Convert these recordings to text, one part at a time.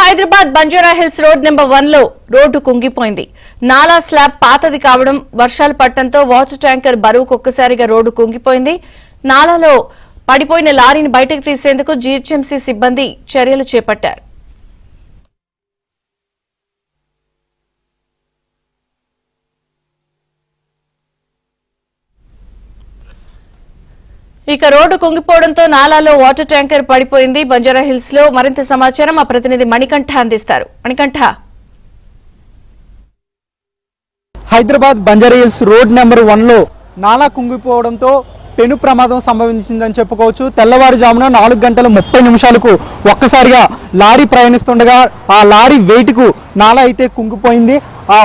Hyderabad Banjara hills road number 1 లో road కుంగిపోయింది. నాలా slab పాతది కావడం, వర్షాలు పడటంతో వాటర్ ట్యాంకర్ బరువుకు ఒక్కసారిగా రోడ్డు కుంగిపోయింది. నాలాలో పడిపోయిన లారీని బయటకు తీసేందుకు జీహెచ్ఎంసీ సిబ్బంది చర్యలు చేపట్టారు. ఇక రోడ్డు కుంగిపోవడంతో నాలాలో వాటర్ ట్యాంకర్ పడిపోయింది. బంజారా హిల్స్ లో మరింత సమాచారం మా ప్రతినిధి మణికంఠ అందిస్తారు. Manikanta, Hyderabad Banjara hills road number 1 లో నాలా కుంగిపోవడంతో పెను ప్రమాదం సంభవించిందని చెప్పుకోవచ్చు. తెల్లవారుజామున 4:30 ఒక్కసారిగా లారీ ప్రయాణిస్తుండగా ఆ లారీ వెయిట్కు నాలా అయితే కుంగిపోయింది. ఆ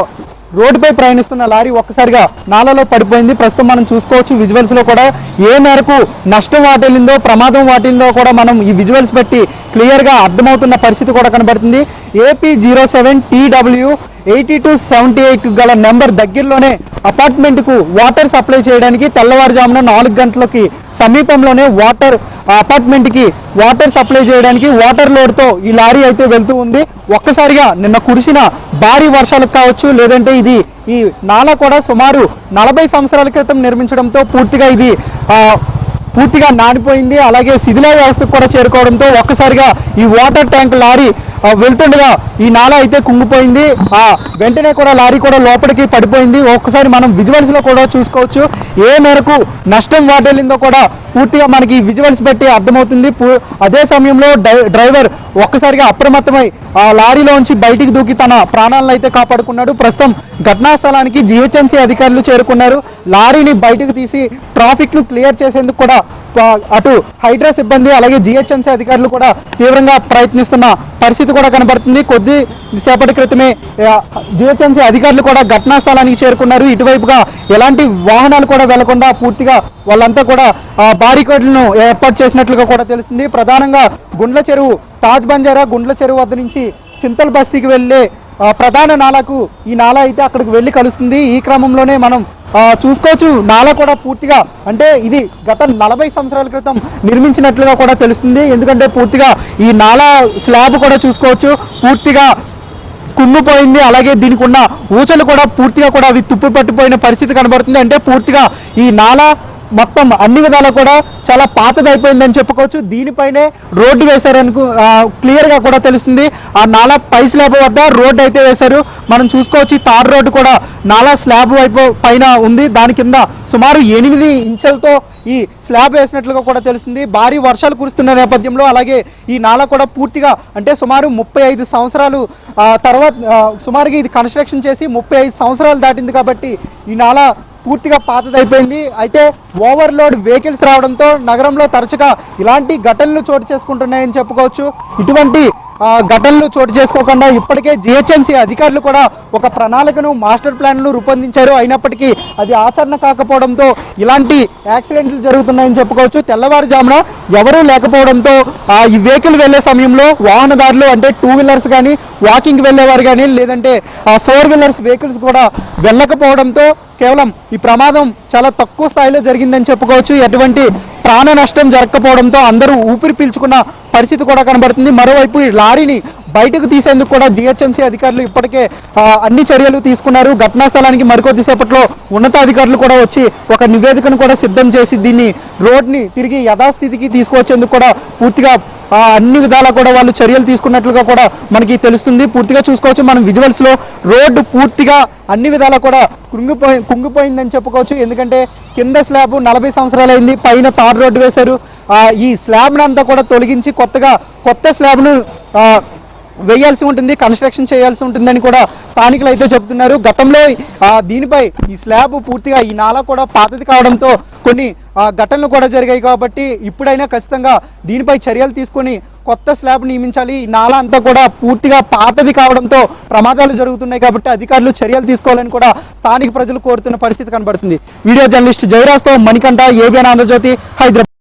రోడ్డుపై ప్రయాణిస్తున్న లారీ ఒక్కసారిగా నాలాలో పడిపోయింది. ప్రస్తుతం మనం చూసుకోవచ్చు విజువల్స్ లో కూడా ఏ మేరకు నష్టం వాటిల్లిందో, ప్రమాదం వాటిల్లిందో కూడా మనం ఈ విజువల్స్ పెట్టి క్లియర్ గా అర్థమవుతున్న పరిస్థితి కూడా కనబడుతుంది. AP 07 TW 8278 గల నెంబర్ దగ్గరలోనే అపార్ట్మెంట్ కు వాటర్ సప్లై చేయడానికి తెల్లవారుజామున 4 గంటలకి సమీపంలోనే అపార్ట్మెంట్ కి వాటర్ సప్లై చేయడానికి వాటర్ లోడ్ తో ఈ లారీ అయితే వెళ్తూ ఉంది. ఒక్కసారిగా నిన్న కురిసిన భారీ వర్షాలకు కావచ్చు, లేదంటే ఈ నాలా కూడా సుమారు 40 సంవత్సరాల క్రితం నిర్మించడంతో పూర్తిగా నానిపోయింది. అలాగే శిథిల వ్యవస్థకు కూడా చేరుకోవడంతో ఒక్కసారిగా ఈ వాటర్ ట్యాంక్ లారీ వెళ్తుండగా ఈ నాలా అయితే కుంగిపోయింది. వెంటనే కూడా లారీ కూడా లోపలికి పడిపోయింది. ఒక్కసారి మనం విజువల్స్ లో కూడా చూసుకోవచ్చు ఏ మేరకు నష్టం వాటిల్లిందో కూడా పూర్తిగా మనకి విజువల్స్ పెట్టి అర్థమవుతుంది. అదే సమయంలో డ్రైవర్ ఒక్కసారిగా అప్రమత్తమై ఆ లారీలోంచి బయటికి దూకి తన ప్రాణాలను అయితే కాపాడుకున్నాడు. ప్రస్తుతం ఘటనా స్థలానికి జీహెచ్ఎంసీ అధికారులు చేరుకున్నారు. లారీని బయటకు తీసి ట్రాఫిక్ ను క్లియర్ చేసేందుకు కూడా అటు హైడ్రా సిబ్బంది అలాగే జీహెచ్ఎంసీ అధికారులు కూడా తీవ్రంగా ప్రయత్నిస్తున్న పరిస్థితి కూడా కనబడుతుంది. కొద్ది సేపటి క్రితమే జీహెచ్ఎంసీ అధికారులు కూడా ఘటనా స్థలానికి చేరుకున్నారు. ఇటువైపుగా ఎలాంటి వాహనాలు కూడా వెళ్లకుండా పూర్తిగా వాళ్ళంతా కూడా బారికేడ్లను ఏర్పాటు చేసినట్లుగా కూడా తెలుస్తుంది. ప్రధానంగా గుండ్ల చెరువు, తాజ్ బంజారా గుండ్ల చెరువు వద్ద నుంచి చింతల్ బస్తీకి వెళ్లే ప్రధాన నాలకు ఈ నాలా అయితే అక్కడికి వెళ్ళి కలుస్తుంది. ఈ క్రమంలోనే మనం చూసుకోవచ్చు నాలా కూడా పూర్తిగా అంటే ఇది గత 40 సంవత్సరాల క్రితం నిర్మించినట్లుగా కూడా తెలుస్తుంది. ఎందుకంటే పూర్తిగా ఈ నాలా స్లాబ్ కూడా చూసుకోవచ్చు పూర్తిగా కుంగిపోయింది. అలాగే దీనికి ఉన్న ఊచలు కూడా పూర్తిగా కూడా అవి తుప్పు పట్టిపోయిన పరిస్థితి కనబడుతుంది. అంటే పూర్తిగా ఈ నాలా మొత్తం అన్ని విధాలా కూడా చాలా పాతదైపోయిందని చెప్పుకోవచ్చు. దీనిపైనే రోడ్డు వేశారని క్లియర్గా కూడా తెలుస్తుంది. ఆ నాలా పై స్లాబ్ వద్ద రోడ్డు అయితే వేశారు. మనం చూసుకోవచ్చు తార్ రోడ్డు కూడా నాలా స్లాబ్ వైపు పైన ఉంది. దాని కింద సుమారు 8 ఇంచులతో ఈ స్లాబ్ వేసినట్లుగా కూడా తెలుస్తుంది. భారీ వర్షాలు కురుస్తున్న నేపథ్యంలో అలాగే ఈ నాలా కూడా పూర్తిగా అంటే సుమారు 35 సంవత్సరాలు తర్వాత సుమారుగా ఇది కన్స్ట్రక్షన్ చేసి 35 సంవత్సరాలు దాటింది కాబట్టి ఈ నాలా పూర్తిగా పాతదైపోయింది. అయితే ఓవర్లోడ్ వెహికల్స్ రావడంతో నగరంలో తరచుగా ఇలాంటి ఘటనలు చోటు చేసుకుంటున్నాయని చెప్పుకోవచ్చు. ఇటువంటి ఘటనలు చోటు చేసుకోకుండా ఇప్పటికే జీహెచ్ఎంసీ అధికారులు కూడా ఒక ప్రణాళికను మాస్టర్ ప్లాన్ను రూపొందించారు. అయినప్పటికీ అది ఆచరణ కాకపోవడంతో ఇలాంటి యాక్సిడెంట్లు జరుగుతున్నాయని చెప్పుకోవచ్చు. తెల్లవారుజామున ఎవరూ లేకపోవడంతో ఈ వెహికల్ వెళ్లే సమయంలో వాహనదారులు అంటే 2 వీలర్స్ కానీ వాకింగ్ వెళ్ళేవారు కానీ లేదంటే 4 వీలర్స్ వెహికల్స్ కూడా వెళ్ళకపోవడంతో కేవలం ఈ ప్రమాదం చాలా తక్కువ స్థాయిలో జరిగిందని చెప్పుకోవచ్చు. ఎటువంటి ప్రాణ నష్టం జరగకపోవడంతో అందరూ ఊపిరి పీల్చుకున్న పరిస్థితి కూడా కనబడుతుంది. మరోవైపు ఈ లారీని బయటకు తీసేందుకు కూడా జీహెచ్ఎంసీ అధికారులు ఇప్పటికే అన్ని చర్యలు తీసుకున్నారు. ఘటనా స్థలానికి మరికొద్దిసేపట్లో ఉన్నతాధికారులు కూడా వచ్చి ఒక నివేదికను కూడా సిద్ధం చేసి దీన్ని రోడ్ని తిరిగి యథాస్థితికి తీసుకువచ్చేందుకు కూడా పూర్తిగా అన్ని విధాలా కూడా వాళ్ళు చర్యలు తీసుకున్నట్లుగా కూడా మనకి తెలుస్తుంది. పూర్తిగా చూసుకోవచ్చు మనం విజువల్స్ లో రోడ్డు పూర్తిగా అన్ని విధాలా కూడా కుంగిపోయిందని చెప్పుకోవచ్చు. ఎందుకంటే కింద స్లాబ్ 40 సంవత్సరాలు అయింది, పైన తార్ రోడ్డు వేశారు. ఈ స్లాబ్ను అంతా కూడా తొలగించి కొత్త స్లాబ్ను వేయాల్సి ఉంటుంది, కన్స్ట్రక్షన్ చేయాల్సి ఉంటుందని కూడా స్థానికులు అయితే చెబుతున్నారు. గతంలో దీనిపై ఈ స్లాబ్ పూర్తిగా ఈ నాలా కూడా పాతది కావడంతో కొన్ని ఘటనలు కూడా జరిగాయి. కాబట్టి ఇప్పుడైనా ఖచ్చితంగా దీనిపై చర్యలు తీసుకొని కొత్త స్లాబ్ నియమించాలి. ఈ నాలా అంతా కూడా పూర్తిగా పాతది కావడంతో ప్రమాదాలు జరుగుతున్నాయి కాబట్టి అధికారులు చర్యలు తీసుకోవాలని కూడా స్థానిక ప్రజలు కోరుతున్న పరిస్థితి కనబడుతుంది. వీడియో జర్నలిస్ట్ జయరాజ్తో మణికంఠ, ABN ఆంధ్రజ్యోతి, హైదరాబాద్.